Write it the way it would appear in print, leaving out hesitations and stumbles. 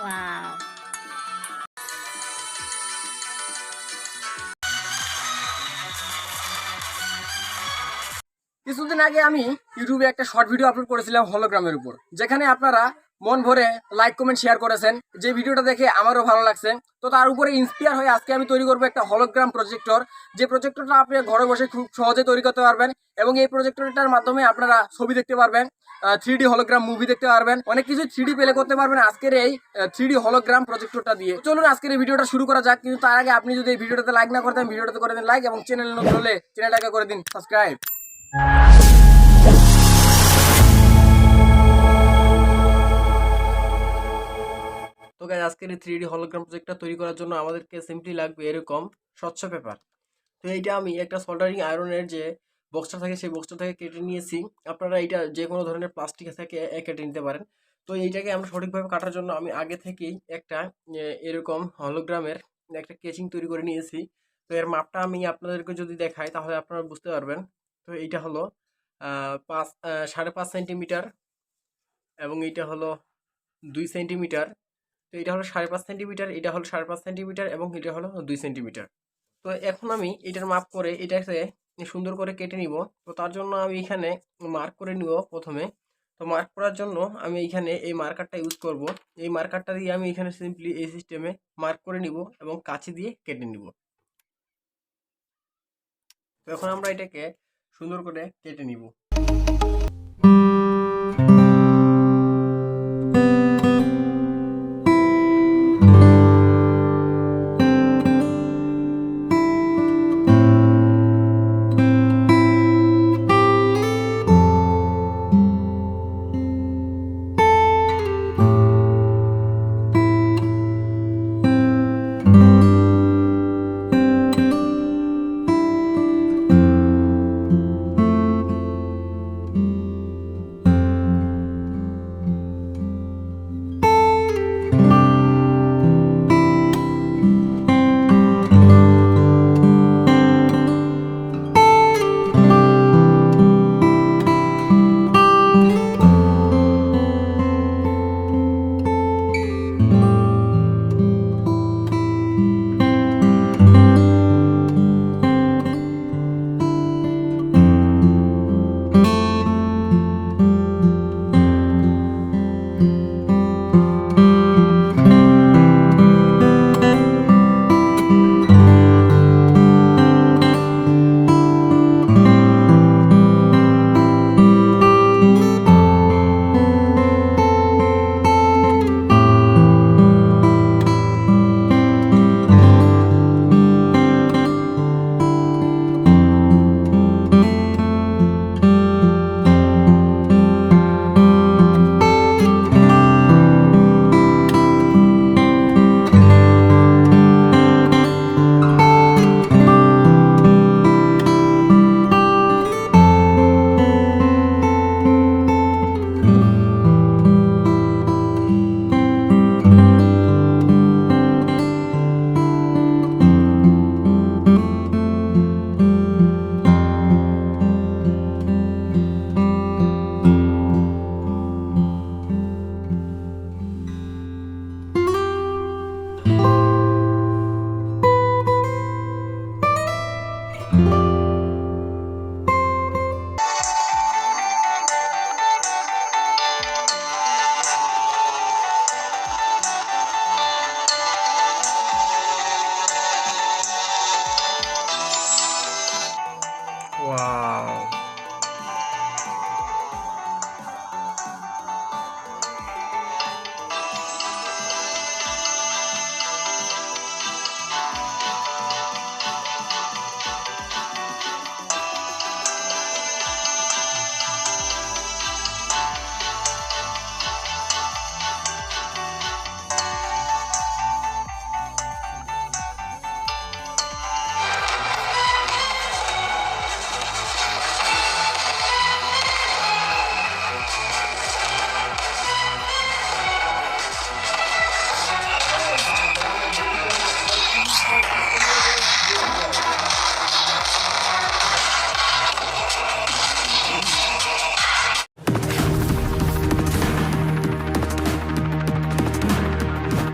Wow! কিছুদিন আগে আমি ইউটিউবে একটা শর্ট ভিডিও আপলোড করেছিলাম হলোগ্রামের উপর, যেখানে আপনারা মন ভরে লাইক কমেন্ট শেয়ার করেছেন। যে ভিডিওটা দেখে আমারও ভালো লাগছে, তো তার উপরে ইন্সপায়ার হয়ে আজকে আমি তৈরি করবো একটা হলোগ্রাম প্রজেক্টর। যে প্রজেক্টরটা আপনি ঘরে বসে খুব সহজে তৈরি করতে পারবেন এবং এই প্রজেক্টরটার মাধ্যমে আপনারা ছবি দেখতে পারবেন, 3D হলোগ্রাম মুভি দেখতে পারবেন, অনেক কিছু 3D প্লে করতে পারবেন আজকের এই 3D হলোগ্রাম প্রজেক্টরটা দিয়ে। চলুন আজকের এই ভিডিওটা শুরু করা যাক। কিন্তু তার আগে আপনি যদি এই ভিডিওটাতে লাইক না করতেন, ভিডিওটাতে করে দিন লাইক এবং চ্যানেল নতুন হলে চ্যানেলটাকে করে দিন সাবস্ক্রাইব। তো গাইস, আজকের এই 3D হলোগ্রাম প্রজেক্টটা তৈরি করার জন্য আমাদেরকে সিম্পলি লাগবে এরকম স্বচ্ছ পেপার। তো এইটা আমি একটা সোল্ডারিং আয়রনের যে বক্সটা থাকে সেই বক্সটা থেকে কেটে নিয়েছি। আপনারা এইটা যে কোনো ধরনের প্লাস্টিক থেকে কেটে নিতে পারেন। তো এইটাকে আমরা সঠিকভাবে কাটার জন্য আমি আগে থেকেই একটা এরকম হলোগ্রামের একটা কেচিং তৈরি করে নিয়েছি। তো এর মাপটা আমি আপনাদেরকে যদি দেখাই তাহলে আপনারা বুঝতে পারবেন। তো এইটা হলো 5.5 সেন্টিমিটার এবং এইটা হলো 2 সেন্টিমিটার। তো এটা হলো 5.5 সেন্টিমিটার, এটা হলো 5.5 সেন্টিমিটার এবং এটা হলো 2 সেন্টিমিটার। তো এখন আমি এটার মাপ করে এটাকে সুন্দর করে কেটে নিব। তো তার জন্য আমি এখানে মার্ক করে নিব প্রথমে। তো মার্ক করার জন্য আমি এখানে এই মার্কারটা ইউজ করব। এই মার্কারটা দিয়ে আমি এখানে সিম্পলি এই সিস্টেমে মার্ক করে নিব এবং কাঁচি দিয়ে কেটে নিব। তো এখন আমরা এটাকে সুন্দর করে কেটে নিব।